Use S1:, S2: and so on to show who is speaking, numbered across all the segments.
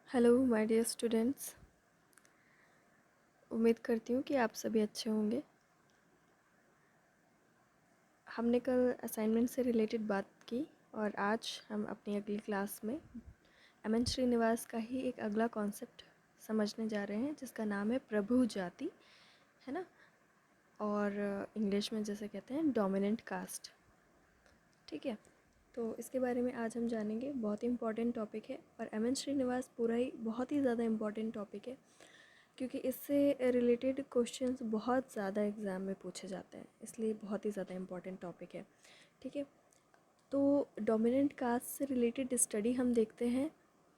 S1: Hello my dear students. उम्मीद करती हूँ कि आप सभी अच्छे होंगे। हमने कल असाइनमेंट से रिलेटेड बात की और आज हम अपनी अगली क्लास में एम.एन. श्रीनिवास का ही एक अगला कॉन्सेप्ट समझने जा रहे हैं जिसका नाम है प्रभु जाति, है ना। और इंग्लिश में जैसे कहते हैं डोमिनेंट कास्ट। ठीक है, तो इसके बारे में आज हम जानेंगे। बहुत ही इम्पॉर्टेंट टॉपिक है और एम.एन. श्रीनिवास पूरा ही बहुत ही ज़्यादा इम्पॉर्टेंट टॉपिक है क्योंकि इससे रिलेटेड क्वेश्चंस बहुत ज़्यादा एग्ज़ाम में पूछे जाते हैं, इसलिए बहुत ही ज़्यादा इम्पॉर्टेंट टॉपिक है। ठीक है, तो डोमिनेंट कास्ट से रिलेटेड स्टडी हम देखते हैं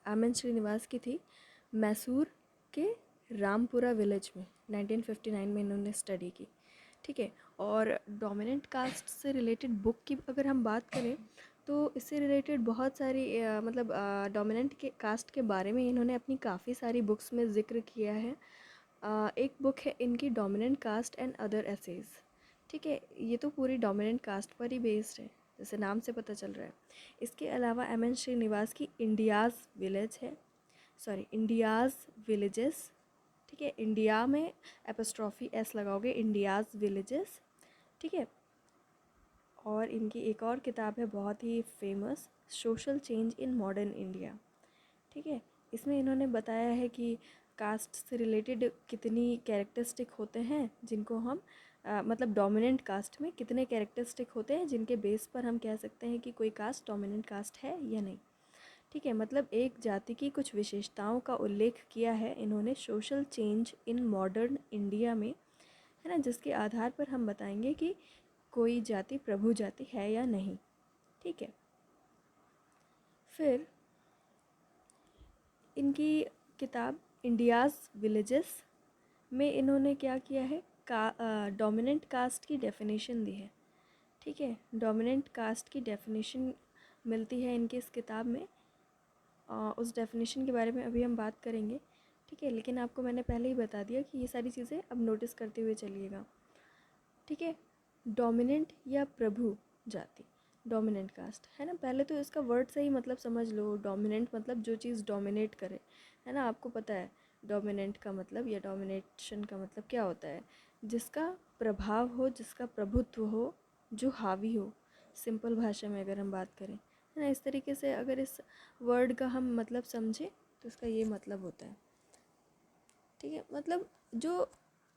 S1: एम.एन. श्रीनिवास की थी मैसूर के रामपुरा विलेज में 1959 में इन्होंने स्टडी की। ठीक है, और डोमिनेंट कास्ट से रिलेटेड बुक की अगर हम बात करें तो इससे रिलेटेड बहुत सारी मतलब डोमिनेंट के कास्ट के बारे में इन्होंने अपनी काफ़ी सारी बुक्स में ज़िक्र किया है। एक बुक है इनकी dominant caste and other essays. ठीक है, ये तो पूरी डोमिनेंट कास्ट पर ही बेस्ड है, जैसे नाम से पता चल रहा है। इसके अलावा एम.एन. श्रीनिवास की इंडियाज़ विलेज है, सॉरी इंडियाज़ विलेजेस। ठीक है, इंडिया में एपोस्ट्रॉफी एस लगाओगे, इंडियाज़ विलेजेस। ठीक है, और इनकी एक और किताब है बहुत ही famous, social change in modern India. ठीक है, इसमें इन्होंने बताया है कि कास्ट से रिलेटेड कितनी कैरेक्टरिस्टिक होते हैं जिनको हम मतलब डोमिनेंट कास्ट में कितने कैरेक्टरिस्टिक होते हैं जिनके बेस पर हम कह सकते हैं कि कोई कास्ट डोमिनेंट कास्ट है या नहीं। ठीक है, मतलब एक जाति की कुछ विशेषताओं का उल्लेख किया है इन्होंने social change in modern India में, है ना, जिसके आधार पर हम बताएंगे कि कोई जाति प्रभु जाति है या नहीं। ठीक है, फिर इनकी किताब इंडियाज़ विलेजेस में इन्होंने क्या किया है, डोमिनेंट कास्ट की डेफिनेशन दी है। ठीक है, डोमिनेंट कास्ट की डेफिनेशन मिलती है इनकी इस किताब में। उस डेफिनेशन के बारे में अभी हम बात करेंगे। ठीक है, लेकिन आपको मैंने पहले ही बता दिया कि ये सारी चीज़ें अब नोटिस करते हुए चलिएगा। ठीक है, डोमिनेंट या प्रभु जाति, डोमिनेंट कास्ट, है ना। पहले तो इसका वर्ड से ही मतलब समझ लो, डोमिनेंट मतलब जो चीज़ डोमिनेट करे, है ना। आपको पता है डोमिनेंट का मतलब या डोमिनेशन का मतलब क्या होता है, जिसका प्रभाव हो, जिसका प्रभुत्व हो, जो हावी हो। सिंपल भाषा में अगर हम बात करें, है ना, इस तरीके से अगर इस वर्ड का हम मतलब समझें तो इसका ये मतलब होता है। ठीक है, मतलब जो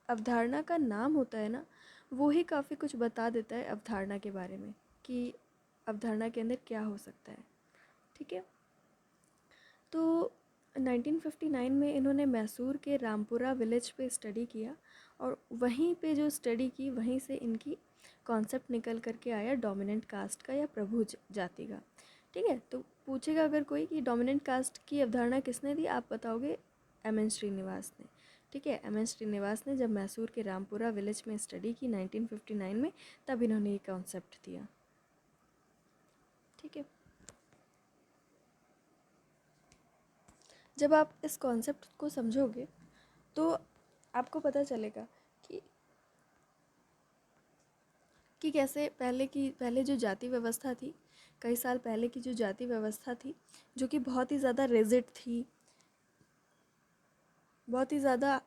S1: अवधारणा का नाम होता है ना, वो ही काफ़ी कुछ बता देता है अवधारणा के बारे में कि अवधारणा के अंदर क्या हो सकता है। ठीक है, तो 1959 में इन्होंने मैसूर के रामपुरा विलेज पे स्टडी किया और वहीं पे जो स्टडी की वहीं से इनकी कॉन्सेप्ट निकल करके आया डोमिनेंट कास्ट का या प्रभु जाति का। ठीक है, तो पूछेगा अगर कोई कि डोमिनेंट कास्ट की अवधारणा किसने दी, आप बताओगे एम.एन. श्रीनिवास ने। ठीक है, एम.एन. श्रीनिवास ने जब मैसूर के रामपुरा विलेज में स्टडी की 1959 में, तब इन्होंने ये कॉन्सेप्ट दिया। ठीक है, जब आप इस कॉन्सेप्ट को समझोगे तो आपको पता चलेगा कि कैसे पहले जो जाति व्यवस्था थी, कई साल पहले की जो जाति व्यवस्था थी, जो कि बहुत ही ज़्यादा रिजिड थी, बहुत ही ज़्यादा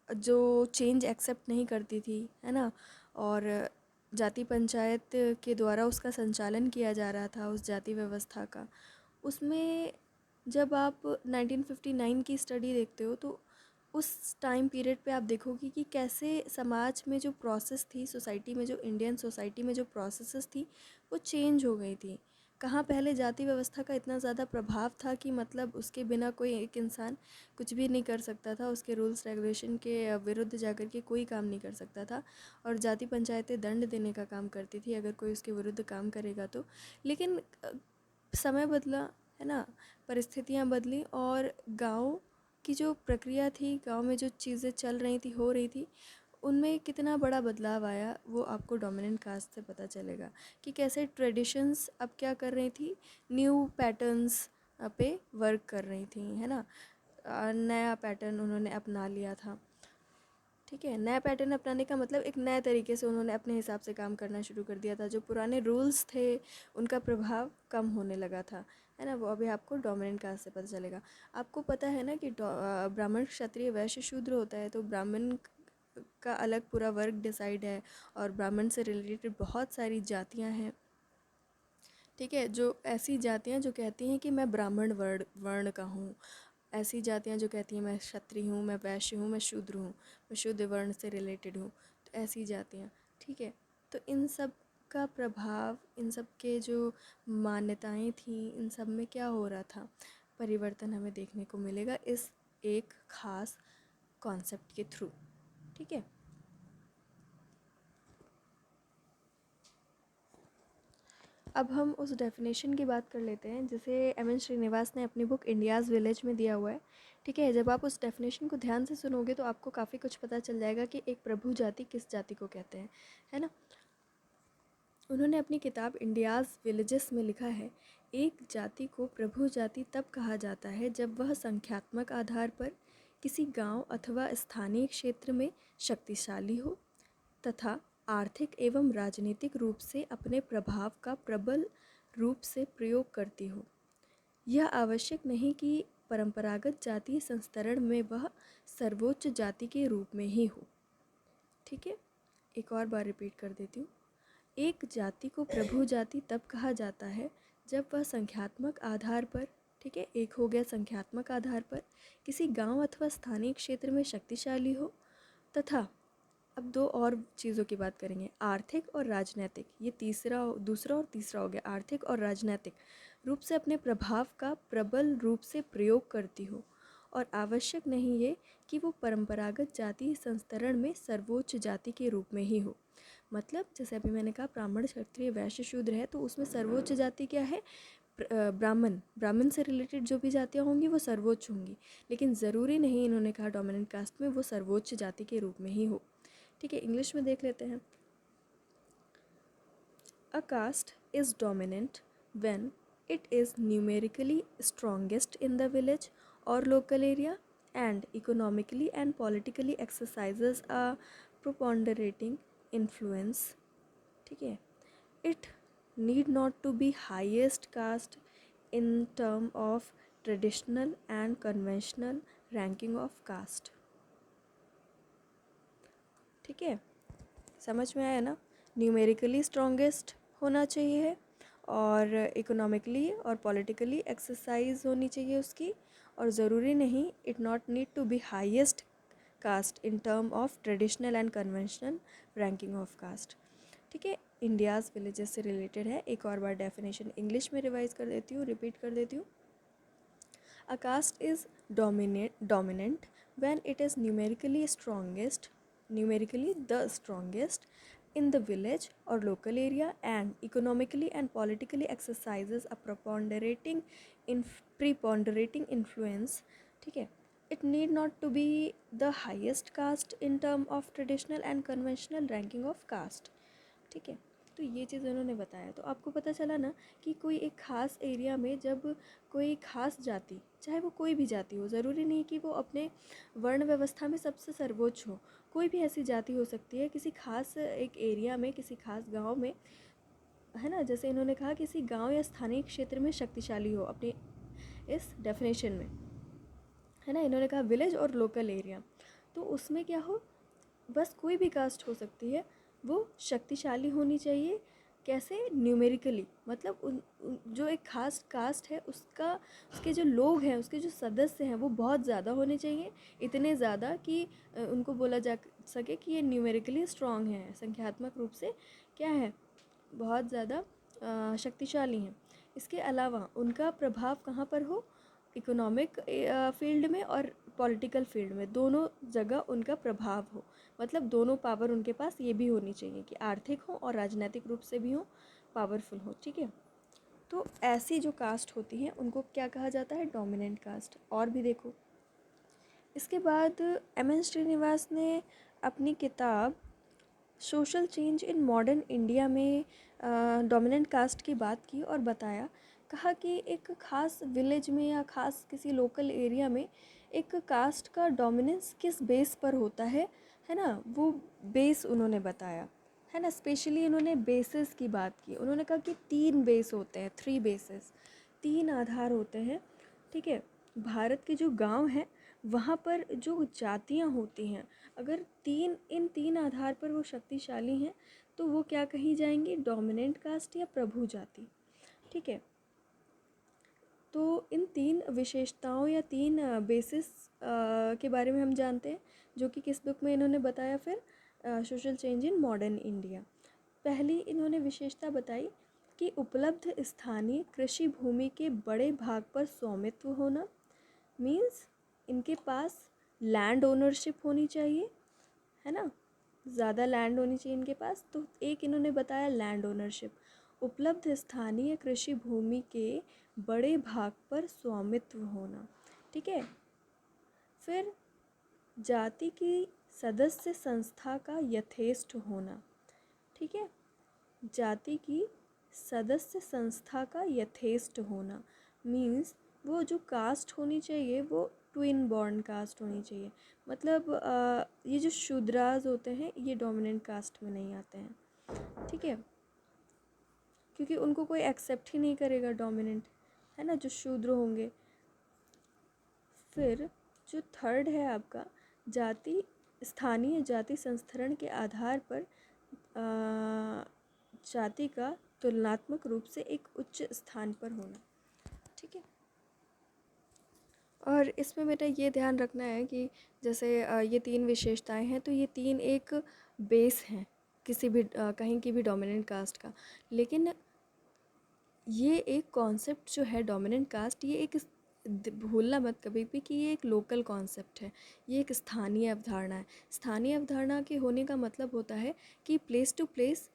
S1: जो चेंज एक्सेप्ट नहीं करती थी, है ना। और जाति पंचायत के द्वारा उसका संचालन किया जा रहा था उस जाति व्यवस्था का। उसमें जब आप 1959 की स्टडी देखते हो तो उस टाइम पीरियड पे आप देखोगे कि कैसे समाज में जो प्रोसेस थी, सोसाइटी में जो इंडियन सोसाइटी में जो प्रोसेसेस थी वो चेंज हो गई थी। कहाँ पहले जाति व्यवस्था का इतना ज़्यादा प्रभाव था कि मतलब उसके बिना कोई एक इंसान कुछ भी नहीं कर सकता था, उसके रूल्स रेगुलेशन के विरुद्ध जाकर के कोई काम नहीं कर सकता था। और जाति पंचायतें दंड देने का काम करती थी अगर कोई उसके विरुद्ध काम करेगा तो। लेकिन समय बदला, है ना, परिस्थितियाँ बदली और गाँव की जो प्रक्रिया थी, गांव में जो चीज़ें चल रही थी, हो रही थी, उनमें कितना बड़ा बदलाव आया वो आपको डोमिनेंट कास्ट से पता चलेगा कि कैसे ट्रेडिशंस अब क्या कर रही थी, न्यू पैटर्न्स पे वर्क कर रही थी, है ना। नया पैटर्न उन्होंने अपना लिया था। ठीक है, नया पैटर्न अपनाने का मतलब एक नए तरीके से उन्होंने अपने हिसाब से काम करना शुरू कर दिया था। जो पुराने रूल्स थे उनका प्रभाव कम होने लगा था, है ना, वो अभी आपको डोमिनेंट कास्ट से पता चलेगा। आपको पता है ना कि ब्राह्मण, क्षत्रिय, वैश्य, शूद्र होता है, तो ब्राह्मण का अलग पूरा वर्ग डिसाइड है, और ब्राह्मण से रिलेटेड बहुत सारी जातियां हैं, ठीक है, जो ऐसी जातियां जो कहती हैं कि मैं ब्राह्मण वर्ण वर्ण का हूँ, ऐसी जातियां जो कहती हैं मैं क्षत्रिय हूँ, मैं वैश्य हूँ, मैं शूद्र हूँ, मैं शुद्ध वर्ण से रिलेटेड हूँ, तो ऐसी जातियां, ठीक है। तो इन सब का प्रभाव, इन सब के जो मान्यताएं थी, इन सब में क्या हो रहा था, परिवर्तन हमें देखने को मिलेगा इस एक ख़ास कॉन्सेप्ट के थ्रू, ठीक है। अब हम उस डेफिनेशन की बात कर लेते हैं जिसे एम एन श्रीनिवास ने अपनी बुक इंडियाज़ विलेज में दिया हुआ है, ठीक है। जब आप उस डेफिनेशन को ध्यान से सुनोगे तो आपको काफ़ी कुछ पता चल जाएगा कि एक प्रभु जाति किस जाति को कहते हैं, है ना। उन्होंने अपनी किताब इंडियाज़ विलेजेस में लिखा है, एक जाति को प्रभु जाति तब कहा जाता है जब वह संख्यात्मक आधार पर किसी गांव अथवा स्थानीय क्षेत्र में शक्तिशाली हो तथा आर्थिक एवं राजनीतिक रूप से अपने प्रभाव का प्रबल रूप से प्रयोग करती हो। यह आवश्यक नहीं कि परंपरागत जातीय संस्तरण में वह सर्वोच्च जाति के रूप में ही हो, ठीक है। एक और बार रिपीट कर देती हूँ। एक जाति को प्रभु जाति तब कहा जाता है जब वह संख्यात्मक आधार पर, ठीक है, एक हो गया संख्यात्मक आधार पर, किसी गांव अथवा स्थानीय क्षेत्र में शक्तिशाली हो तथा, अब दो और चीज़ों की बात करेंगे, आर्थिक और राजनैतिक, ये दूसरा और तीसरा हो गया, आर्थिक और राजनैतिक रूप से अपने प्रभाव का प्रबल रूप से प्रयोग करती हो, और आवश्यक नहीं ये कि वो परंपरागत जाति संस्तरण में सर्वोच्च जाति के रूप में ही हो। मतलब जैसे अभी मैंने कहा ब्राह्मण, क्षत्रिय, वैश्य, शूद्र है, तो उसमें सर्वोच्च जाति क्या है, ब्राह्मण से रिलेटेड जो भी जातियाँ होंगी वो सर्वोच्च होंगी, लेकिन ज़रूरी नहीं, इन्होंने कहा डोमिनेंट कास्ट में वो सर्वोच्च जाति के रूप में ही हो, ठीक है। इंग्लिश में देख लेते हैं। A caste is dominant when it is numerically strongest in the village और local area and economically and politically exercises a preponderating influence, ठीक है। It need not to be highest caste in term of traditional and conventional ranking of caste, ठीक है। समझ में आया ना, numerically strongest होना चाहिए, और इकोनॉमिकली और पॉलिटिकली एक्सरसाइज होनी चाहिए उसकी, और ज़रूरी नहीं, it not need to be highest caste in term of traditional and conventional ranking of caste, ठीक है। इंडियाज़ विलेजेस से रिलेटेड है। एक और बार डेफिनेशन इंग्लिश में रिवाइज कर देती हूँ, रिपीट कर देती हूँ। A caste is dominant when it is numerically the strongest in the village or local area and economically and politically exercises a preponderating influence, ठीक है। It need not to be the highest caste in term of traditional and conventional ranking of caste, ठीक है। तो ये चीज़ उन्होंने बताया, तो आपको पता चला ना कि कोई एक ख़ास एरिया में जब कोई ख़ास जाति, चाहे वो कोई भी जाति हो, ज़रूरी नहीं कि वो अपने वर्ण व्यवस्था में सबसे सर्वोच्च हो, कोई भी ऐसी जाति हो सकती है किसी ख़ास एक एरिया में, किसी ख़ास गांव में, है ना। जैसे इन्होंने कहा किसी गांव या स्थानीय क्षेत्र में शक्तिशाली हो, अपने इस डेफिनेशन में, है ना। इन्होंने कहा विलेज और लोकल एरिया, तो उसमें क्या हो, बस कोई भी कास्ट हो सकती है, वो शक्तिशाली होनी चाहिए। कैसे, न्यूमेरिकली, मतलब जो एक खास कास्ट है उसका, उसके जो लोग हैं, उसके जो सदस्य हैं वो बहुत ज़्यादा होने चाहिए, इतने ज़्यादा कि उनको बोला जा सके कि ये न्यूमेरिकली स्ट्रॉन्ग है, संख्यात्मक रूप से क्या है, बहुत ज़्यादा शक्तिशाली हैं। इसके अलावा उनका प्रभाव कहाँ पर हो, इकोनॉमिक फील्ड में और पॉलिटिकल फील्ड में, दोनों जगह उनका प्रभाव हो, मतलब दोनों पावर उनके पास ये भी होनी चाहिए कि आर्थिक हो और राजनीतिक रूप से भी हो, पावरफुल हो, ठीक है। तो ऐसी जो कास्ट होती हैं उनको क्या कहा जाता है, डोमिनेंट कास्ट। और भी देखो, इसके बाद एम एन श्रीनिवास ने अपनी किताब social change in modern India में डोमिनेंट कास्ट की बात की और बताया, कहा कि एक ख़ास विलेज में या ख़ास किसी लोकल एरिया में एक कास्ट का डोमिनेंस किस बेस पर होता है ना, वो बेस उन्होंने बताया, है ना। स्पेशली उन्होंने बेसिस की बात की, उन्होंने कहा कि 3 बेस होते हैं, 3 बेसिस, 3 आधार होते हैं, ठीक है। भारत के जो गांव हैं वहाँ पर जो जातियाँ होती हैं, अगर इन तीन आधार पर वो शक्तिशाली हैं तो वो क्या कही जाएंगी, डोमिनेंट कास्ट या प्रभु जाति, ठीक है। तो इन 3 विशेषताओं या 3 बेसिस के बारे में हम जानते हैं, जो कि किस बुक में इन्होंने बताया फिर, social change in modern India. पहली इन्होंने विशेषता बताई कि उपलब्ध स्थानीय कृषि भूमि के बड़े भाग पर स्वामित्व होना, मीन्स इनके पास लैंड ओनरशिप होनी चाहिए, है ना, ज़्यादा लैंड होनी चाहिए इनके पास। तो एक इन्होंने बताया लैंड ओनरशिप, उपलब्ध स्थानीय कृषि भूमि के बड़े भाग पर स्वामित्व होना, ठीक है। फिर जाति की सदस्य संस्था का यथेष्ट होना, ठीक है, जाति की सदस्य संस्था का यथेष्ट होना मीन्स वो जो कास्ट होनी चाहिए वो ट्विन बॉर्न कास्ट होनी चाहिए। मतलब ये जो शूद्राज होते हैं ये डोमिनेंट कास्ट में नहीं आते हैं, ठीक है, क्योंकि उनको कोई एक्सेप्ट ही नहीं करेगा डोमिनेंट, है ना, जो शूद्र होंगे। फिर जो थर्ड है आपका, जाति स्थानीय जाति संस्थरण के आधार पर जाति का तुलनात्मक रूप से एक उच्च स्थान पर होना, ठीक है। और इसमें बेटा ये ध्यान रखना है कि जैसे ये 3 विशेषताएं हैं तो ये 3 एक बेस हैं किसी भी कहीं की भी डोमिनेंट कास्ट का, लेकिन ये एक कॉन्सेप्ट जो है डोमिनेंट कास्ट, ये एक भूलना मत कभी भी कि ये एक लोकल कॉन्सेप्ट है, ये एक स्थानीय अवधारणा है। स्थानीय अवधारणा के होने का मतलब होता है कि प्लेस टू प्लेस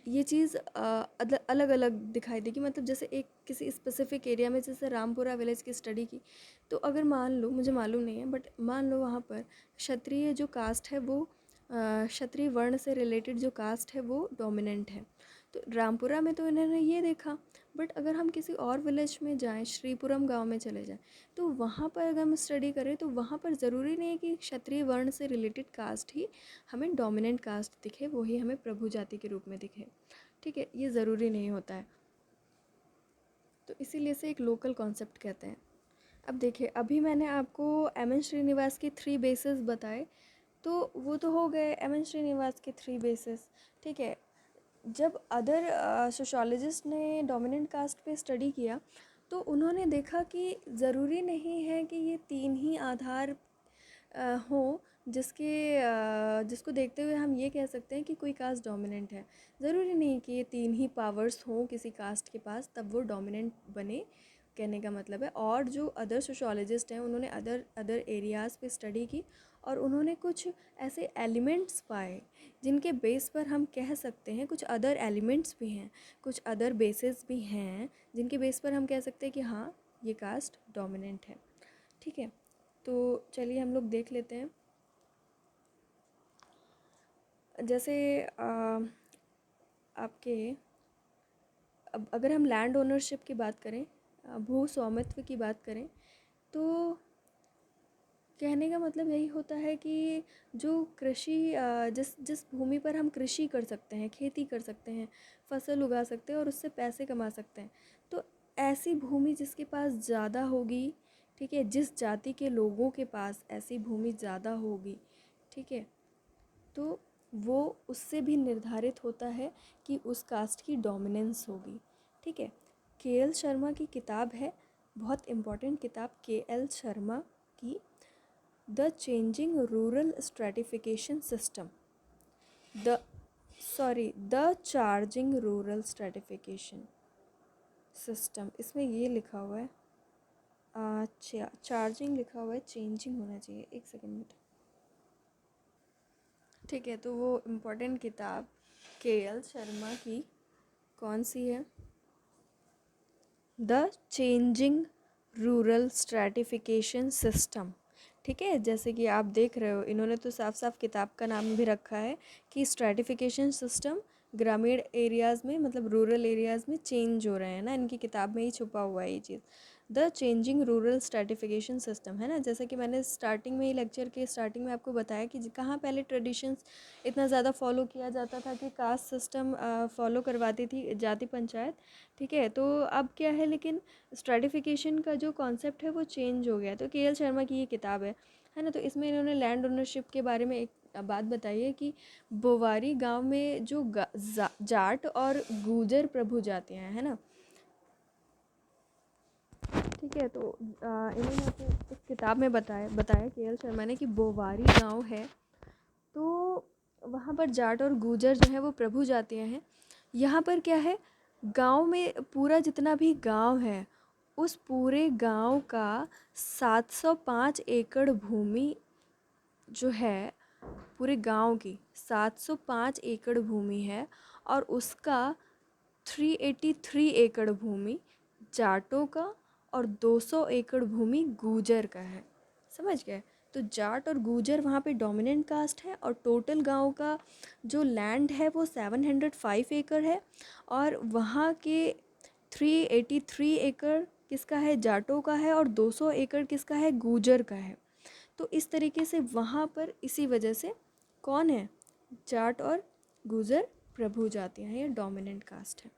S1: ये चीज़ अलग अलग दिखाई देगी। मतलब जैसे एक किसी स्पेसिफिक एरिया में, जैसे रामपुरा विलेज की स्टडी की, तो अगर मान लो, मुझे मालूम नहीं है बट मान लो वहाँ पर क्षत्रिय जो कास्ट है वो क्षत्रिय वर्ण से रिलेटेड जो कास्ट है वो डोमिनेंट है, तो रामपुरा में तो इन्होंने ये देखा। बट अगर हम किसी और विलेज में जाएं, श्रीपुरम गांव में चले जाएं, तो वहाँ पर अगर हम स्टडी करें तो वहाँ पर ज़रूरी नहीं है कि क्षत्रिय वर्ण से रिलेटेड कास्ट ही हमें डोमिनेंट कास्ट दिखे, वही हमें प्रभु जाति के रूप में दिखे, ठीक है, ये ज़रूरी नहीं होता है। तो इसीलिए से एक लोकल कॉन्सेप्ट कहते हैं। अब देखिए, अभी मैंने आपको एम.एन. श्रीनिवास के 3 बेसिस बताए, तो वो तो हो गए एम.एन. श्रीनिवास के 3 बेसिस, ठीक है। जब अदर सोशोलॉजिस्ट ने डोमिनेंट कास्ट पे स्टडी किया तो उन्होंने देखा कि ज़रूरी नहीं है कि ये 3 ही आधार हों जिसको देखते हुए हम ये कह सकते हैं कि कोई कास्ट डोमिनेंट है। ज़रूरी नहीं कि ये 3 ही पावर्स हों किसी कास्ट के पास तब वो डोमिनेंट बने, कहने का मतलब है। और जो अदर सोशोलॉजिस्ट हैं उन्होंने अदर एरियाज़ पे स्टडी की और उन्होंने कुछ ऐसे एलिमेंट्स पाए जिनके बेस पर हम कह सकते हैं, कुछ अदर एलिमेंट्स भी हैं, कुछ अदर बेसिस भी हैं जिनके बेस पर हम कह सकते हैं कि हाँ ये कास्ट डोमिनेंट है, ठीक है। तो चलिए हम लोग देख लेते हैं। जैसे आपके अब अगर हम लैंड ओनरशिप की बात करें, भू स्वामित्व की बात करें, तो कहने का मतलब यही होता है कि जो कृषि जिस जिस भूमि पर हम कृषि कर सकते हैं, खेती कर सकते हैं, फसल उगा सकते हैं और उससे पैसे कमा सकते हैं, तो ऐसी भूमि जिसके पास ज़्यादा होगी, ठीक है, जिस जाति के लोगों के पास ऐसी भूमि ज़्यादा होगी, ठीक है, तो वो उससे भी निर्धारित होता है कि उस कास्ट की डोमिनेंस होगी, ठीक है। के.एल. शर्मा की किताब है, बहुत इम्पोर्टेंट किताब, के.एल. शर्मा की the changing rural stratification system, the charging rural stratification system, इसमें ये लिखा हुआ है, अच्छा चार्जिंग लिखा हुआ है, चेंजिंग होना चाहिए, एक सेकेंड बेटा, ठीक है। तो वो इम्पोर्टेंट किताब के.एल. शर्मा की कौन सी है, the changing rural stratification system, ठीक है। जैसे कि आप देख रहे हो इन्होंने तो साफ साफ किताब का नाम भी रखा है कि स्ट्रेटिफिकेशन सिस्टम ग्रामीण एरियाज़ में, मतलब रूरल एरियाज़ में चेंज हो रहे हैं ना, इनकी किताब में ही छुपा हुआ है ये चीज़। The changing rural stratification system, है ना, जैसा कि मैंने स्टार्टिंग में ही, लेक्चर के स्टार्टिंग में आपको बताया कि कहाँ पहले ट्रेडिशंस इतना ज़्यादा फॉलो किया जाता था कि कास्ट सिस्टम फॉलो करवाती थी जाति पंचायत, ठीक है। तो अब क्या है, लेकिन स्ट्रैटिफिकेशन का जो कॉन्सेप्ट है वो चेंज हो गया। तो के एल शर्मा की ये किताब है ना। तो इसमें इन्होंने लैंड ओनरशिप के बारे में एक बात बताई है कि बोवारी गांव में जो जाट और गुजर प्रभु जातियाँ हैं, है ना, ठीक है। तो इन्होंने अपनी इस किताब में बताया के एल शर्मा ने कि बोवारी गांव है, तो वहाँ पर जाट और गुजर जो है वो प्रभु जातियाँ हैं। यहाँ पर क्या है, गांव में पूरा जितना भी गांव है, उस पूरे गांव का 705 एकड़ भूमि जो है, पूरे गांव की 705 एकड़ भूमि है, और उसका 383 एकड़ भूमि जाटों का और 200 एकड़ भूमि गूजर का है। समझ गए। तो जाट और गूजर वहाँ पे डोमिनेंट कास्ट है, और टोटल गांव का जो लैंड है वो 705 एकड़ है, और वहाँ के 383 एकड़ किसका है, जाटों का है, और 200 एकड़ किसका है, गूजर का है। तो इस तरीके से वहाँ पर इसी वजह से कौन है, जाट और गुजर प्रभु जातियाँ हैं, ये डोमिनेंट कास्ट है।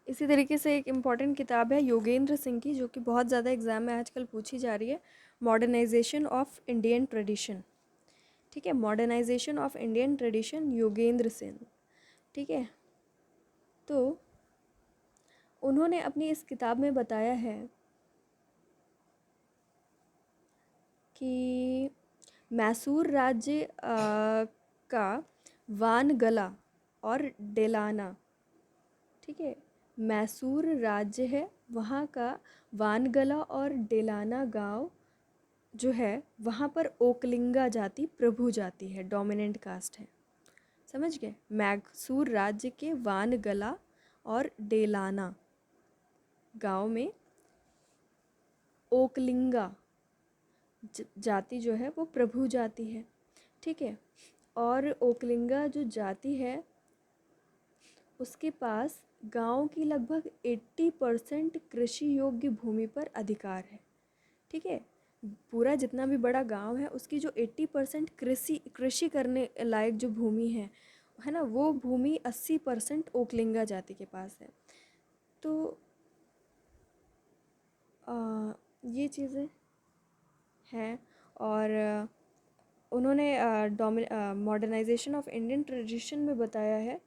S1: इसी तरीके से एक इम्पॉर्टेंट किताब है योगेंद्र सिंह की, जो कि बहुत ज़्यादा एग्ज़ाम में आजकल पूछी जा रही है, मॉडर्नाइजेशन ऑफ इंडियन ट्रेडिशन, ठीक है, modernisation of Indian tradition, Yogendra Singh, ठीक है। तो उन्होंने अपनी इस किताब में बताया है कि मैसूर राज्य का वानगला और डेलाना, ठीक है, मैसूर राज्य है, वहाँ का वानगला और डेलाना गांव जो है, वहाँ पर ओकलिंगा जाति प्रभु जाति है, डोमिनेंट कास्ट है। समझ गए। मैसूर राज्य के वानगला और डेलाना गांव में ओकलिंगा जाति जो है वो प्रभु जाति है, ठीक है। और ओकलिंगा जो जाति है उसके पास गांव की लगभग 80% कृषि योग्य भूमि पर अधिकार है, ठीक है। पूरा जितना भी बड़ा गांव है उसकी जो 80% कृषि करने लायक जो भूमि है ना, वो भूमि 80% ओकलिंगा जाति के पास है। तो ये चीज़ें हैं। और उन्होंने मॉडर्नाइजेशन ऑफ इंडियन ट्रेडिशन में बताया है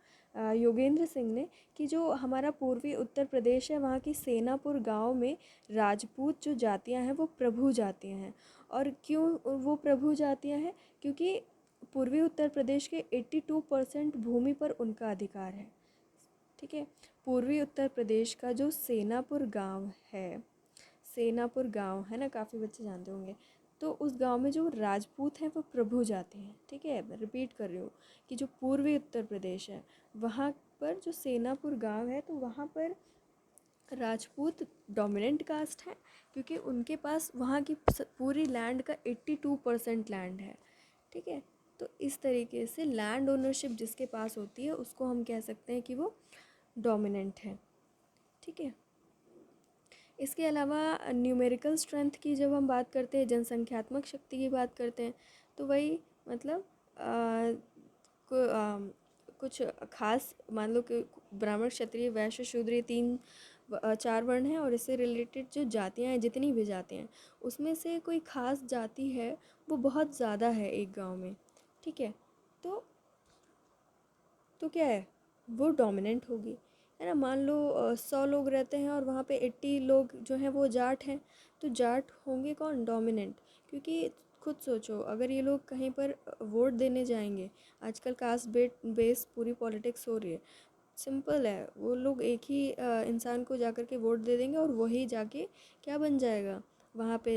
S1: योगेंद्र सिंह ने कि जो हमारा पूर्वी उत्तर प्रदेश है, वहाँ की सेनापुर गांव में राजपूत जो जातियाँ हैं वो प्रभु जातियाँ हैं। और क्यों वो प्रभु जातियाँ हैं, क्योंकि पूर्वी उत्तर प्रदेश के 82% भूमि पर उनका अधिकार है, ठीक है। पूर्वी उत्तर प्रदेश का जो सेनापुर गांव है, सेनापुर गांव है ना, काफ़ी बच्चे जानते होंगे। तो उस गांव में जो राजपूत हैं वो प्रभु जाति हैं, ठीक है। मैं रिपीट कर रही हूँ कि जो पूर्वी उत्तर प्रदेश है वहाँ पर जो सेनापुर गांव है, तो वहाँ पर राजपूत डोमिनेंट कास्ट है, क्योंकि उनके पास वहाँ की पूरी लैंड का 82% लैंड है, ठीक है। तो इस तरीके से लैंड ओनरशिप जिसके पास होती है उसको हम कह सकते हैं कि वो डोमिनेंट है, ठीक है। इसके अलावा न्यूमेरिकल स्ट्रेंथ की जब हम बात करते हैं, जनसंख्यात्मक शक्ति की बात करते हैं, तो वही मतलब कुछ खास, मान लो कि ब्राह्मण, क्षत्रिय, वैश्य, शूद्र, ये चार वर्ण हैं, और इससे रिलेटेड जो जातियाँ हैं, जितनी भी जातियाँ हैं, उसमें से कोई खास जाति है वो बहुत ज़्यादा है एक गांव में, ठीक है। तो क्या है, वो डोमिनेंट होगी, है ना। मान लो 100 लोग रहते हैं और वहाँ पे 80 लोग जो हैं वो जाट हैं, तो जाट होंगे कौन, डोमिनेंट। क्योंकि खुद सोचो, अगर ये लोग कहीं पर वोट देने जाएंगे, आजकल कास्ट बेस पूरी पॉलिटिक्स हो रही है, सिंपल है, वो लोग एक ही इंसान को जाकर के वोट दे देंगे, और वही जाके क्या बन जाएगा, वहाँ पे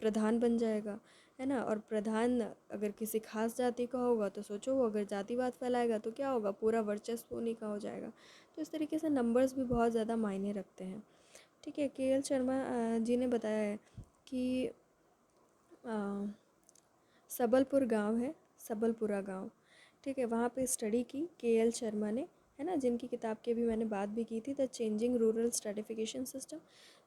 S1: प्रधान बन जाएगा, है ना। और प्रधान अगर किसी खास जाति का होगा तो सोचो, वो अगर जातिवाद फैलाएगा तो क्या होगा, पूरा वर्चस्व उन्हीं का हो जाएगा। तो इस तरीके से नंबर्स भी बहुत ज़्यादा मायने रखते हैं, ठीक है। के एल शर्मा जी ने बताया है कि सबलपुर गांव है, सबलपुरा गांव, ठीक है। वहाँ पे स्टडी की KL शर्मा ने, है ना, जिनकी किताब की भी मैंने बात भी की थी, the changing rural stratification system.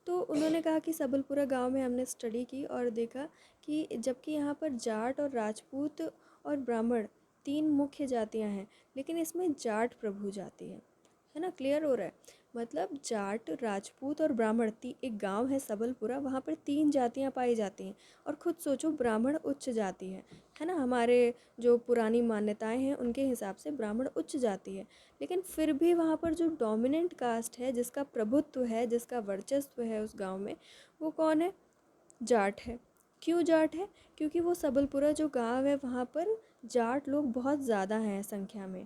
S1: तो उन्होंने कहा कि सबलपुरा गांव में हमने स्टडी की और देखा कि जबकि यहाँ पर जाट और राजपूत और ब्राह्मण 3 मुख्य जातियाँ हैं, लेकिन इसमें जाट प्रभु जाति है ना, क्लियर हो रहा है। मतलब जाट, राजपूत और ब्राह्मण, एक गांव है सबलपुरा, वहाँ पर 3 जातियाँ पाई जाती हैं। और खुद सोचो, ब्राह्मण उच्च जाति है ना, हमारे जो पुरानी मान्यताएं हैं उनके हिसाब से ब्राह्मण उच्च जाति है। लेकिन फिर भी वहाँ पर जो डोमिनेंट कास्ट है, जिसका प्रभुत्व है, जिसका वर्चस्व है उस गांव में, वो कौन है? जाट है। क्यों जाट है? क्योंकि वो सबलपुरा जो गांव है वहाँ पर जाट लोग बहुत ज़्यादा हैं संख्या में,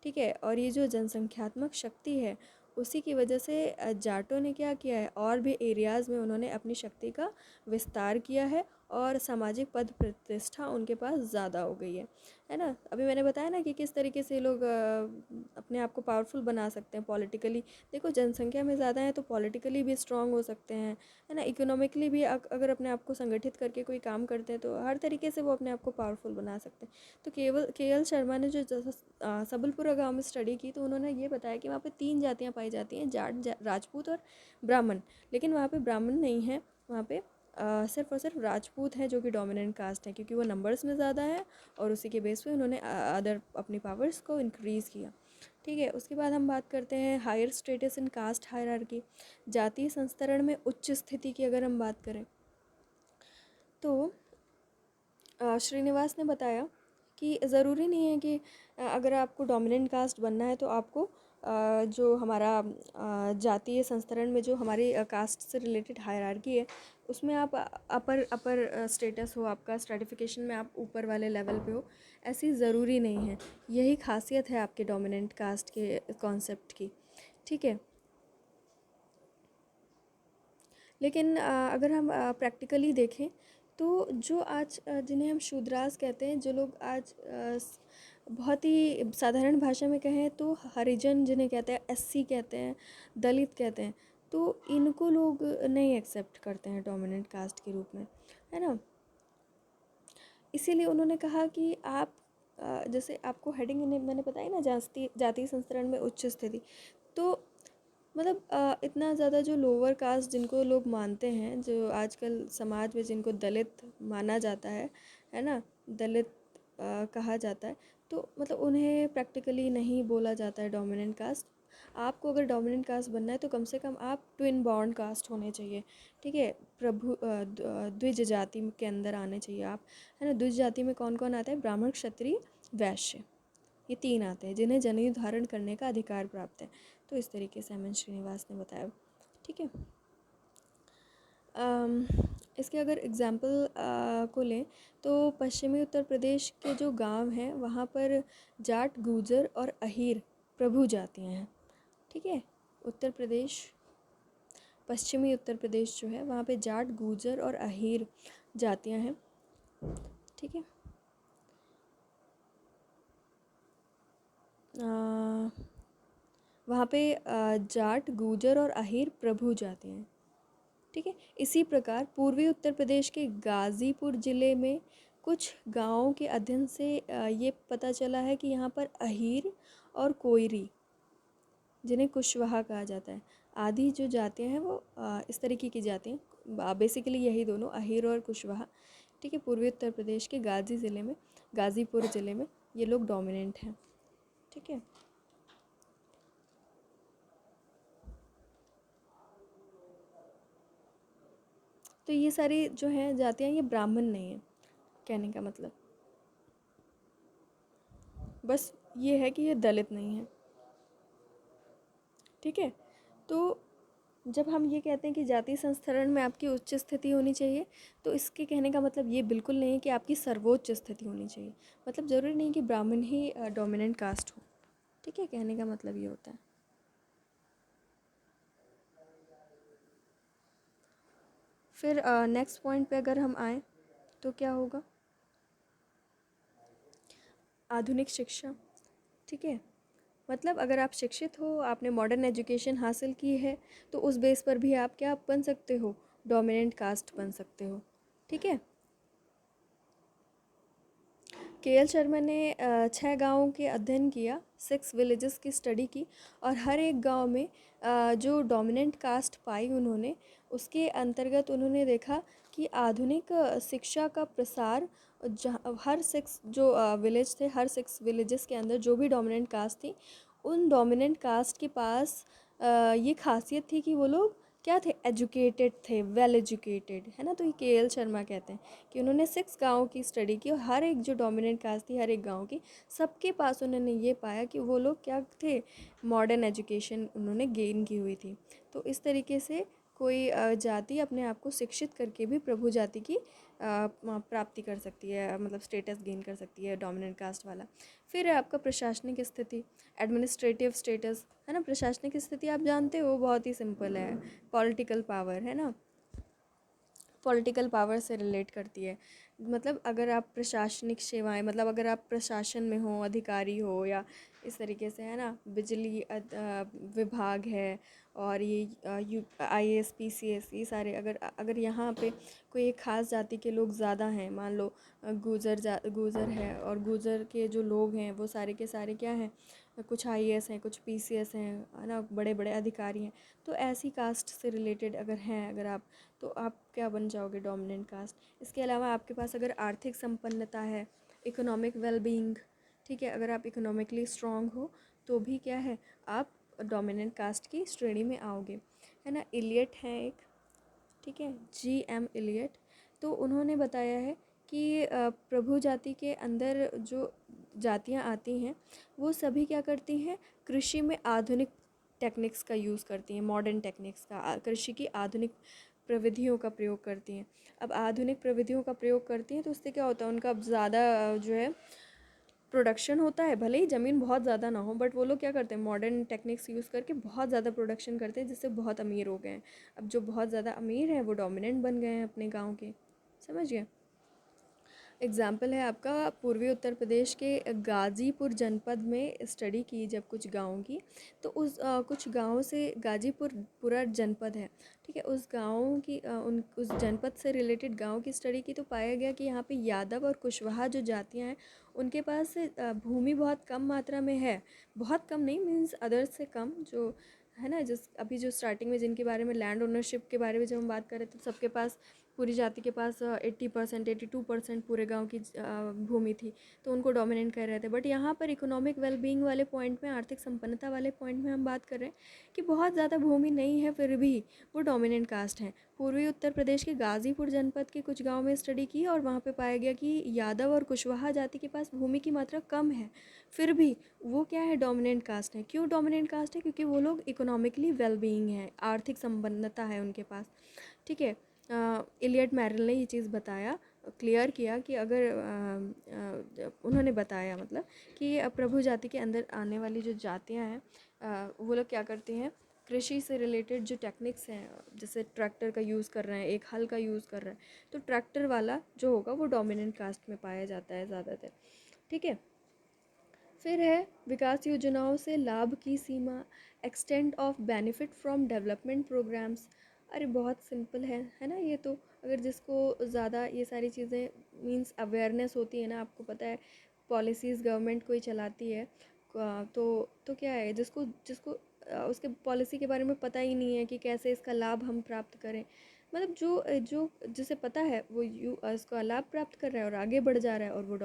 S1: ठीक है। और ये जो जनसंख्यात्मक शक्ति है, उसी की वजह से जाटों ने क्या किया है, और भी एरियाज़ में उन्होंने अपनी शक्ति का विस्तार किया है और सामाजिक पद प्रतिष्ठा उनके पास ज़्यादा हो गई है ना। अभी मैंने बताया ना कि किस तरीके से लोग अपने आप को पावरफुल बना सकते हैं पॉलिटिकली। देखो, जनसंख्या में ज़्यादा है तो पॉलिटिकली भी स्ट्रांग हो सकते हैं, है ना, इकोनॉमिकली भी अगर अपने आप को संगठित करके कोई काम करते हैं तो हर तरीके से वो अपने आप को पावरफुल बना सकते हैं। तो KL शर्मा ने जो सबलपुरा गांव में स्टडी की, तो उन्होंने ये बताया कि वहाँ पे 3 जातियाँ पाई जाती हैं, जाट, राजपूत और ब्राह्मण। लेकिन वहाँ पे ब्राह्मण नहीं है, वहाँ पे सिर्फ और सिर्फ राजपूत हैं, जो कि डोमिनेंट कास्ट है, क्योंकि वो नंबर्स में ज़्यादा है और उसी के बेस पे उन्होंने अदर अपनी पावर्स को इंक्रीज़ किया, ठीक है। उसके बाद हम बात करते हैं higher status in caste hierarchy. जातीय संस्तरण में उच्च स्थिति की अगर हम बात करें तो श्रीनिवास ने बताया कि ज़रूरी नहीं है कि अगर आपको डोमिनेंट कास्ट बनना है तो आपको जो हमारा जातीय संस्तरण में जो हमारी कास्ट से रिलेटेड हायरार्की है, उसमें आप अपर अपर स्टेटस हो, आपका स्ट्रेटिफिकेशन में आप ऊपर वाले लेवल पे हो, ऐसी ज़रूरी नहीं है। यही खासियत है आपके डोमिनेंट कास्ट के कॉन्सेप्ट की, ठीक है। लेकिन अगर हम प्रैक्टिकली देखें तो जो आज जिन्हें हम शूद्रास कहते हैं, जो लोग आज बहुत ही साधारण भाषा में कहें तो हरिजन जिन्हें कहते हैं, SC कहते हैं, दलित कहते हैं, तो इनको लोग नहीं एक्सेप्ट करते हैं डोमिनेंट कास्ट के रूप में, है ना। इसीलिए उन्होंने कहा कि आप जैसे आपको हेडिंग मैंने बताई ना, जातीय संस्तरण में उच्च स्थिति, तो मतलब इतना ज़्यादा जो लोअर कास्ट जिनको लोग मानते हैं, जो आजकल समाज में जिनको दलित माना जाता है ना, दलित कहा जाता है, तो मतलब उन्हें प्रैक्टिकली नहीं बोला जाता है डोमिनेंट कास्ट। आपको अगर डोमिनेंट कास्ट बनना है तो कम से कम आप ट्विन बॉन्ड कास्ट होने चाहिए, ठीक है। द्विज जाति के अंदर आने चाहिए आप, है ना। द्विज जाति में कौन कौन आता है? ब्राह्मण, क्षत्रिय, वैश्य, ये 3 आते हैं जिन्हें जनेऊ धारण करने का अधिकार प्राप्त है। तो इस तरीके से MN श्रीनिवास ने बताया, ठीक है। इसके अगर एग्ज़ाम्पल को लें तो पश्चिमी उत्तर प्रदेश के जो गांव हैं वहाँ पर जाट, गुर्जर और अहीर प्रभु जातियाँ हैं, ठीक है। उत्तर प्रदेश, पश्चिमी उत्तर प्रदेश जो है वहाँ पे जाट, गुर्जर और अहीर जातियाँ हैं, ठीक है। वहाँ पे जाट, गुर्जर और अहीर प्रभु जातियाँ हैं, ठीक है। इसी प्रकार पूर्वी उत्तर प्रदेश के गाज़ीपुर ज़िले में कुछ गांवों के अध्ययन से ये पता चला है कि यहाँ पर अहीर और कोयरी, जिन्हें कुशवाहा कहा जाता है, आदि जो जातियाँ हैं वो इस तरीके की जातियाँ, बेसिकली यही दोनों, अहीर और कुशवाहा, ठीक है। पूर्वी उत्तर प्रदेश के गाज़ीपुर ज़िले में ये लोग डोमिनेंट हैं, ठीक है। तो ये सारी जो हैं जातियाँ, ये ब्राह्मण नहीं है, कहने का मतलब बस ये है कि ये दलित नहीं है, ठीक है। तो जब हम ये कहते हैं कि जाति संस्तरण में आपकी उच्च स्थिति होनी चाहिए, तो इसके कहने का मतलब ये बिल्कुल नहीं है कि आपकी सर्वोच्च स्थिति होनी चाहिए। मतलब ज़रूरी नहीं कि ब्राह्मण ही डोमिनेंट कास्ट हो, ठीक है, कहने का मतलब ये होता है। फिर नेक्स्ट पॉइंट पे अगर हम आएँ तो क्या होगा? आधुनिक शिक्षा, ठीक है। मतलब अगर आप शिक्षित हो, आपने मॉडर्न एजुकेशन हासिल की है, तो उस बेस पर भी आप क्या बन सकते हो? डोमिनेंट कास्ट बन सकते हो, ठीक है। के.एल. शर्मा ने 6 गाँवों के अध्ययन किया, 6 विलेजेस की स्टडी की और हर एक गांव में जो डोमिनेंट कास्ट पाई उन्होंने, उसके अंतर्गत उन्होंने देखा कि आधुनिक शिक्षा का प्रसार जहाँ हर 6 जो विलेज थे, हर 6 विलेजेस के अंदर जो भी डोमिनेंट कास्ट थी, उन डोमिनेंट कास्ट के पास ये खासियत थी कि वो लोग क्या थे, एजुकेटेड थे, वेल एजुकेटेड, है ना। तो ये के.एल. शर्मा कहते हैं कि उन्होंने 6 गाँव की स्टडी की और हर एक जो डोमिनेंट कास्ट थी हर एक गाँव की, सबके पास उन्होंने ये पाया कि वो लोग क्या थे, मॉडर्न एजुकेशन उन्होंने गेन की हुई थी। तो इस तरीके से कोई जाति अपने आप को शिक्षित करके भी प्रभु जाति की प्राप्ति कर सकती है, मतलब स्टेटस गेन कर सकती है डोमिनेंट कास्ट वाला। फिर है आपका प्रशासनिक स्थिति, एडमिनिस्ट्रेटिव स्टेटस, है ना। प्रशासनिक स्थिति आप जानते हो, बहुत ही सिंपल है, पॉलिटिकल पावर, है ना, पॉलिटिकल पावर से रिलेट करती है। मतलब अगर आप प्रशासनिक सेवाएं, मतलब अगर आप प्रशासन में हो, अधिकारी हो, या इस तरीके से, है ना, बिजली विभाग है, और ये IAS PCS, ये सारे, अगर अगर यहाँ पे कोई एक ख़ास जाति के लोग ज़्यादा हैं, मान लो गुर्जर है, और गुर्जर के जो लोग हैं वो सारे के सारे क्या हैं, कुछ IAS हैं, कुछ PCS हैं, है ना, बड़े बड़े अधिकारी हैं। तो ऐसी कास्ट से रिलेटेड अगर हैं, अगर आप, तो आप क्या बन जाओगे, डोमिनेंट कास्ट। इसके अलावा आपके पास अगर आर्थिक संपन्नता है, इकोनॉमिक वेलबींग, ठीक है, अगर आप इकोनॉमिकली स्ट्रांग हो तो भी क्या है, आप डोमिनेंट कास्ट की श्रेणी में आओगे, है ना। इलियट हैं एक, ठीक है, GM इलियट। तो उन्होंने बताया है कि प्रभु जाति के अंदर जो जातियां आती हैं वो सभी क्या करती हैं, कृषि में आधुनिक टेक्निक्स का यूज़ करती हैं, मॉडर्न टेक्निक्स का, कृषि की आधुनिक प्रविधियों का प्रयोग करती हैं। अब आधुनिक प्रविधियों का प्रयोग करती हैं तो उससे क्या होता है, उनका अब ज़्यादा जो है प्रोडक्शन होता है, भले ही ज़मीन बहुत ज़्यादा ना हो, बट वो लोग क्या करते हैं, मॉडर्न टेक्निक्स यूज़ करके बहुत ज़्यादा प्रोडक्शन करते हैं, जिससे बहुत अमीर हो गए हैं। अब जो बहुत ज़्यादा अमीर हैं वो डोमिनेंट बन गए हैं अपने गांव के, समझ गए। एग्ज़ाम्पल है आपका पूर्वी उत्तर प्रदेश के गाज़ीपुर जनपद में स्टडी की जब कुछ गाँव की, तो उस कुछ गाँव से गाज़ीपुर पूरा जनपद है, ठीक है, उस गाँव की उस जनपद से रिलेटेड गाँव की स्टडी की, तो पाया गया कि यहाँ पे यादव और कुशवाहा जो जातियाँ हैं उनके पास भूमि बहुत कम मात्रा में है, बहुत कम नहीं, मीन्स अदर्स से कम, जो है ना, जिस अभी जो स्टार्टिंग में जिनके बारे में लैंड ओनरशिप के बारे में जब हम बात कर रहे थे, तो सबके पास, पूरी जाति के पास 80% 82% पूरे गांव की भूमि थी, तो उनको डोमिनेंट कर रहे थे। बट यहाँ पर इकोनॉमिक वेलबींग वाले पॉइंट में, आर्थिक संपन्नता वाले पॉइंट में हम बात कर रहे हैं कि बहुत ज़्यादा भूमि नहीं है, फिर भी वो डोमिनेंट कास्ट हैं। पूर्वी उत्तर प्रदेश के गाज़ीपुर जनपद के कुछ गाँव में स्टडी की और वहाँ पर पाया गया कि यादव और कुशवाहा जाति के पास भूमि की मात्रा कम है, फिर भी वो क्या है, डोमिनेंट कास्ट है। क्यों डोमिनेंट कास्ट है? क्योंकि वो लोग इकोनॉमिकली वेलबींग है, आर्थिक संपन्नता है उनके पास, ठीक है। इलियट मैरिल ने ये चीज़ बताया, क्लियर किया कि अगर उन्होंने बताया, मतलब कि प्रभु जाति के अंदर आने वाली जो जातियां हैं, वो लोग क्या करती हैं, कृषि से रिलेटेड जो टेक्निक्स हैं, जैसे ट्रैक्टर का यूज़ कर रहे हैं, एक हल का यूज़ कर रहे हैं, तो ट्रैक्टर वाला जो होगा वो डोमिनेंट कास्ट में पाया जाता है ज़्यादातर, ठीक है। फिर है विकास योजनाओं से लाभ की सीमा, extent of benefit from development programs. अरे बहुत सिंपल है ना ये तो। अगर जिसको ज़्यादा ये सारी चीज़ें, मींस अवेयरनेस होती है ना, आपको पता है पॉलिसीज़ गवर्नमेंट कोई चलाती है, तो क्या है, जिसको जिसको उसके पॉलिसी के बारे में पता ही नहीं है कि कैसे इसका लाभ हम प्राप्त करें, मतलब जो जो जिसे पता है वो इसका लाभ प्राप्त कर रहा है और आगे बढ़ जा रहा है, और वो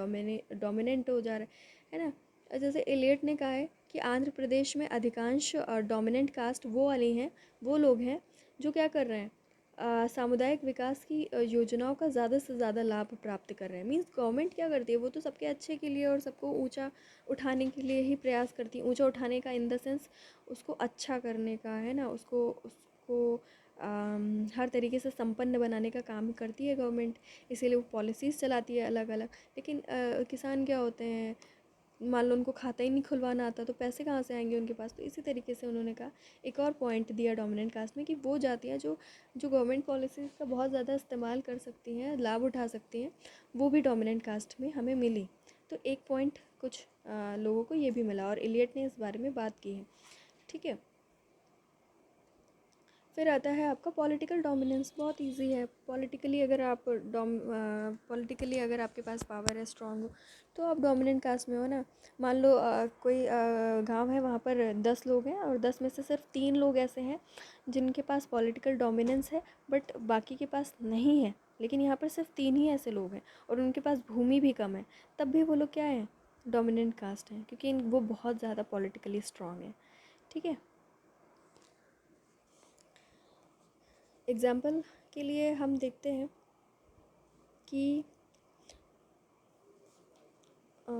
S1: डोमिनेंट हो जा रहा है ना। जैसे एलियट ने कहा है कि आंध्र प्रदेश में अधिकांश डोमिनेंट कास्ट वो वाली हैं, वो लोग हैं जो क्या कर रहे हैं, सामुदायिक विकास की योजनाओं का ज़्यादा से ज़्यादा लाभ प्राप्त कर रहे हैं। मीन्स गवर्नमेंट क्या करती है, वो तो सबके अच्छे के लिए और सबको ऊंचा उठाने के लिए ही प्रयास करती है। ऊंचा उठाने का इन द सेंस उसको अच्छा करने का, है ना, उसको उसको हर तरीके से संपन्न बनाने का काम करती है गवर्नमेंट, इसीलिए वो पॉलिसीज़ चलाती है अलग अलग। लेकिन किसान क्या होते हैं, मान लो उनको खाता ही नहीं खुलवाना आता, तो पैसे कहाँ से आएंगे उनके पास। तो इसी तरीके से उन्होंने कहा, एक और पॉइंट दिया डोमिनेंट कास्ट में, कि वो जातियाँ जो जो गवर्नमेंट पॉलिसीज़ का बहुत ज़्यादा इस्तेमाल कर सकती हैं, लाभ उठा सकती हैं, वो भी डोमिनेंट कास्ट में हमें मिली। तो एक पॉइंट कुछ लोगों को ये भी मिला, और इलियट ने इस बारे में बात की है, ठीक है। फिर आता है आपका पॉलिटिकल डोमिनेंस। बहुत इजी है। पॉलिटिकली अगर आपके पास पावर है, स्ट्रांग हो, तो आप डोमिनेंट कास्ट में हो ना। मान लो कोई गांव है, वहाँ पर 10 लोग हैं और 10 में से सिर्फ 3 लोग ऐसे हैं जिनके पास पॉलिटिकल डोमिनेंस है, बट बाकी के पास नहीं है। लेकिन यहाँ पर सिर्फ 3 ही ऐसे लोग हैं और उनके पास भूमि भी कम है, तब भी वो लोग क्या हैं? डोमिनेंट कास्ट हैं, क्योंकि वो बहुत ज़्यादा पॉलिटिकली स्ट्रांग है। ठीक है। एग्ज़ाम्पल के लिए हम देखते हैं कि अ,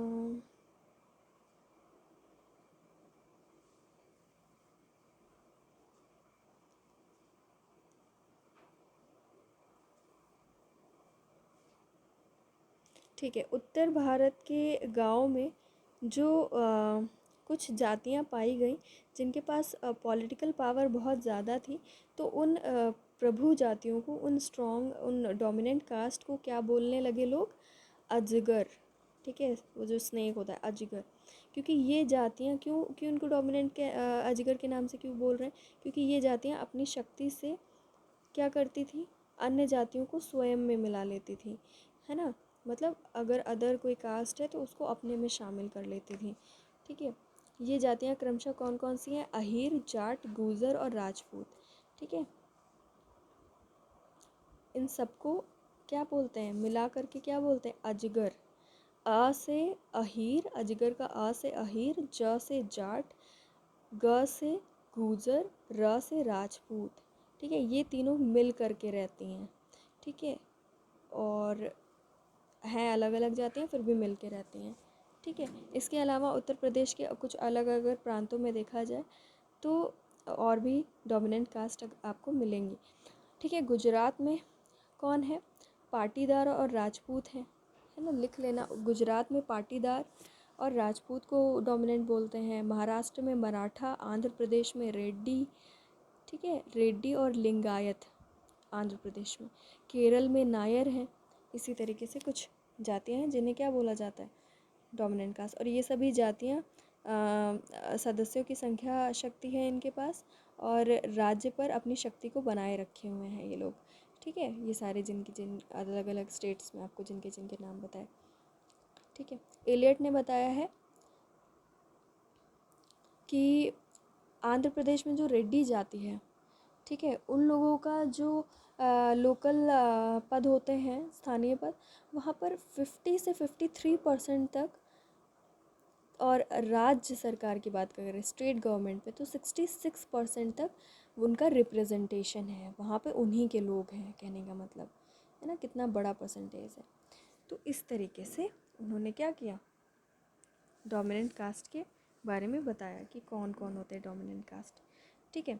S1: ठीक है, उत्तर भारत के गाँव में जो कुछ जातियाँ पाई गई जिनके पास पॉलिटिकल पावर बहुत ज़्यादा थी, तो उन प्रभु जातियों को, उन डोमिनेंट कास्ट को क्या बोलने लगे लोग? अजगर। ठीक है, वो जो स्नेक होता है, अजगर। क्योंकि ये जातियाँ क्यों उनको डोमिनेंट के अजगर के नाम से क्यों बोल रहे हैं? क्योंकि ये जातियाँ अपनी शक्ति से क्या करती थी? अन्य जातियों को स्वयं में मिला लेती थी, है ना। मतलब अगर अदर कोई कास्ट है तो उसको अपने में शामिल कर लेती थी। ठीक है। ये जातियाँ क्रमशः कौन कौन सी हैं? अहीर, जाट, गूजर और राजपूत। ठीक है। इन सबको क्या बोलते हैं? मिला करके क्या बोलते हैं? अजगर। अ से अहीर, अजगर का अ से अहीर, ज से जाट, ग से गूजर, र से राजपूत। ठीक है, ये तीनों मिल करके रहती हैं। ठीक है। और हैं अलग अलग जातियाँ, फिर भी मिल के रहती हैं। ठीक है। इसके अलावा उत्तर प्रदेश के कुछ अलग अगर प्रांतों में देखा जाए तो और भी डोमिनेंट कास्ट आपको मिलेंगी। ठीक है। गुजरात में कौन है? पाटीदार और राजपूत हैं, है ना। लिख लेना, गुजरात में पाटीदार और राजपूत को डोमिनेंट बोलते हैं। महाराष्ट्र में मराठा, आंध्र प्रदेश में रेड्डी। ठीक है, रेड्डी और लिंगायत आंध्र प्रदेश में। केरल में नायर हैं। इसी तरीके से कुछ जातियां हैं जिन्हें क्या बोला जाता है? Dominant caste. और ये सभी जातियां सदस्यों की संख्या शक्ति है इनके पास, और राज्य पर अपनी शक्ति को बनाए रखे हुए हैं ये लोग। ठीक है, ये सारे जिन अलग अलग स्टेट्स में आपको जिनके जिनके नाम बताए। ठीक है। एलियट ने बताया है कि आंध्र प्रदेश में जो रेड्डी जाति है, ठीक है, उन लोगों का जो लोकल पद होते हैं, स्थानीय पद, वहाँ पर 50 से 53% तक, और राज्य सरकार की बात करें, स्टेट गवर्नमेंट पे, तो 66% तक उनका रिप्रेजेंटेशन है वहाँ पे। उन्हीं के लोग हैं, कहने का मतलब है ना, कितना बड़ा परसेंटेज है। तो इस तरीके से उन्होंने क्या किया? डोमिनेंट कास्ट के बारे में बताया कि कौन कौन होते हैं डोमिनेंट कास्ट। ठीक है।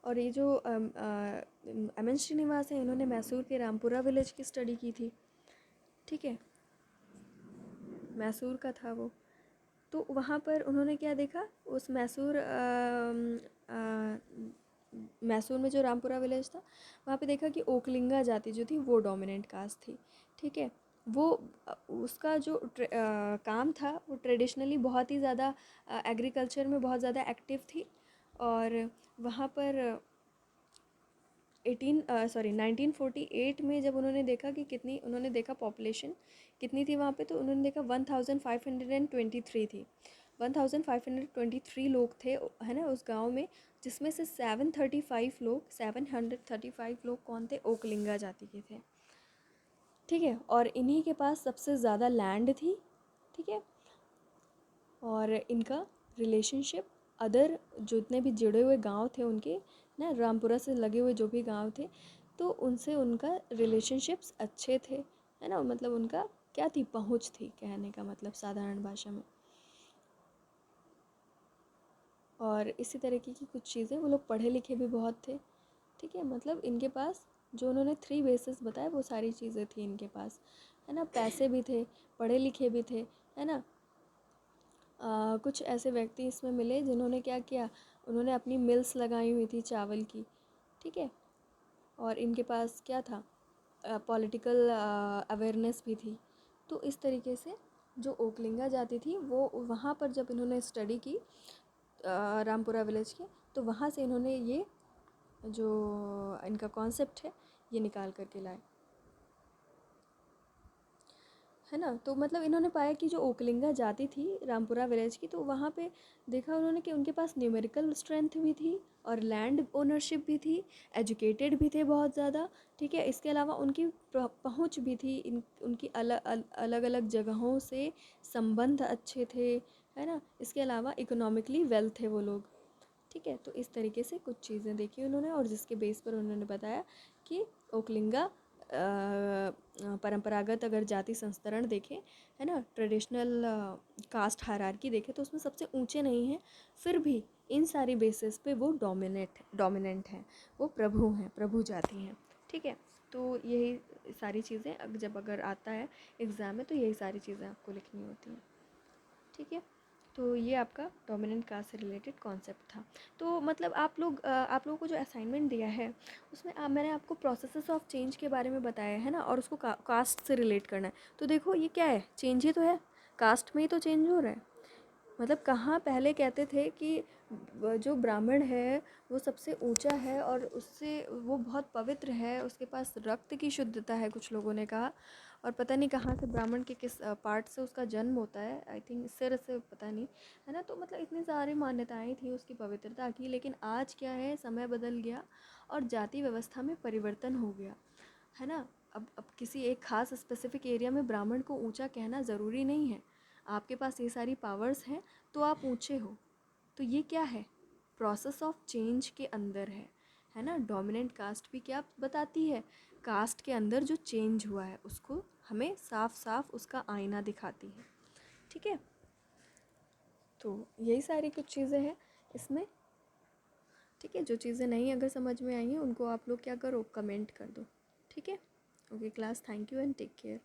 S1: और ये जो एम.एन. श्रीनिवास हैं, इन्होंने मैसूर के रामपुरा विलेज की स्टडी की थी। ठीक है, मैसूर का था वो। तो वहाँ पर उन्होंने क्या देखा? उस मैसूर में जो रामपुरा विलेज था, वहाँ पे देखा कि ओकलिंगा जाति जो थी वो डोमिनेंट कास्ट थी। ठीक है। वो उसका जो काम था वो ट्रेडिशनली बहुत ही ज़्यादा एग्रीकल्चर में बहुत ज़्यादा एक्टिव थी। और वहाँ पर 1948 में जब उन्होंने देखा कि कितनी, उन्होंने देखा पॉपुलेशन कितनी थी वहाँ पे, तो उन्होंने देखा 1523 थी। 1523 लोग थे, है ना, उस गांव में, जिसमें से 735 लोग कौन थे? ओकलिंगा जाति के थे। ठीक है। और इन्हीं के पास सबसे ज़्यादा लैंड थी। ठीक है। और इनका रिलेशनशिप अदर जितने भी जुड़े हुए गांव थे उनके, ना, रामपुरा से लगे हुए जो भी गांव थे, तो उनसे उनका रिलेशनशिप्स अच्छे थे, है ना। मतलब उनका क्या थी? पहुंच थी, कहने का मतलब साधारण भाषा में। और इसी तरीके की कुछ चीज़ें, वो लोग पढ़े लिखे भी बहुत थे। ठीक है। मतलब इनके पास जो उन्होंने 3 बेसिस बताए वो सारी चीज़ें थी इनके पास, है ना। पैसे भी थे, पढ़े लिखे भी थे, है ना। कुछ ऐसे व्यक्ति इसमें मिले जिन्होंने क्या किया? उन्होंने अपनी मिल्स लगाई हुई थी चावल की। ठीक है। और इनके पास क्या था? पॉलिटिकल अवेयरनेस भी थी। तो इस तरीके से जो ओकलिंगा जाति थी वो वहाँ पर जब इन्होंने स्टडी की, रामपुरा विलेज के, तो वहाँ से इन्होंने ये जो इनका कॉन्सेप्ट है ये निकाल करके लाए, है ना। तो मतलब इन्होंने पाया कि जो ओकलिंगा जाति थी रामपुरा विलेज की, तो वहाँ पे देखा उन्होंने कि उनके पास न्यूमेरिकल स्ट्रेंथ भी थी और लैंड ओनरशिप भी थी, एजुकेटेड भी थे बहुत ज़्यादा, ठीक है। इसके अलावा उनकी पहुँच भी थी, उनकी अलग अलग जगहों से संबंध अच्छे थे, है ना। इसके अलावा इकोनॉमिकली वेल थे वो लोग, ठीक है। तो इस तरीके से कुछ चीज़ें देखी उन्होंने, और जिसके बेस पर उन्होंने बताया कि ओकलिंगा परंपरागत अगर जाति संस्तरण देखें, है ना, ट्रेडिशनल कास्ट हायरार्की देखें, तो उसमें सबसे ऊंचे नहीं हैं, फिर भी इन सारी बेसिस पे वो डोमिनेंट हैं, वो प्रभु हैं, प्रभु जाति हैं, ठीक है। तो यही सारी चीज़ें जब अगर आता है एग्ज़ाम में, तो यही सारी चीज़ें आपको लिखनी होती हैं, ठीक है। तो ये आपका डोमिनेंट कास्ट से रिलेटेड कॉन्सेप्ट था। तो मतलब आप लोगों को जो असाइनमेंट दिया है उसमें मैंने आपको प्रोसेसेस ऑफ चेंज के बारे में बताया है ना, और उसको कास्ट से रिलेट करना है। तो देखो ये क्या है, चेंज ही तो है, कास्ट में ही तो चेंज हो रहा है। मतलब कहाँ पहले कहते थे कि जो ब्राह्मण है वो सबसे ऊंचा है और उससे वो बहुत पवित्र है, उसके पास रक्त की शुद्धता है, कुछ लोगों ने कहा। और पता नहीं कहाँ से ब्राह्मण के किस पार्ट से उसका जन्म होता है, आई थिंक सिर से, पता नहीं, है ना। तो मतलब इतनी सारी मान्यताएं थी उसकी पवित्रता की, लेकिन आज क्या है, समय बदल गया और जाति व्यवस्था में परिवर्तन हो गया, है ना। अब किसी एक खास स्पेसिफिक एरिया में ब्राह्मण को ऊंचा कहना ज़रूरी नहीं है। आपके पास ये सारी पावर्स हैं तो आप ऊंचे हो। तो ये क्या है, प्रोसेस ऑफ चेंज के अंदर है ना। डोमिनेंट कास्ट भी क्या बताती है, कास्ट के अंदर जो चेंज हुआ है उसको हमें साफ साफ उसका आईना दिखाती है, ठीक है। तो यही सारी कुछ चीज़ें हैं इसमें, ठीक है। जो चीज़ें नहीं अगर समझ में आई हैं उनको आप लोग क्या करो, कमेंट कर दो, ठीक है। Okay class, thank you and take care.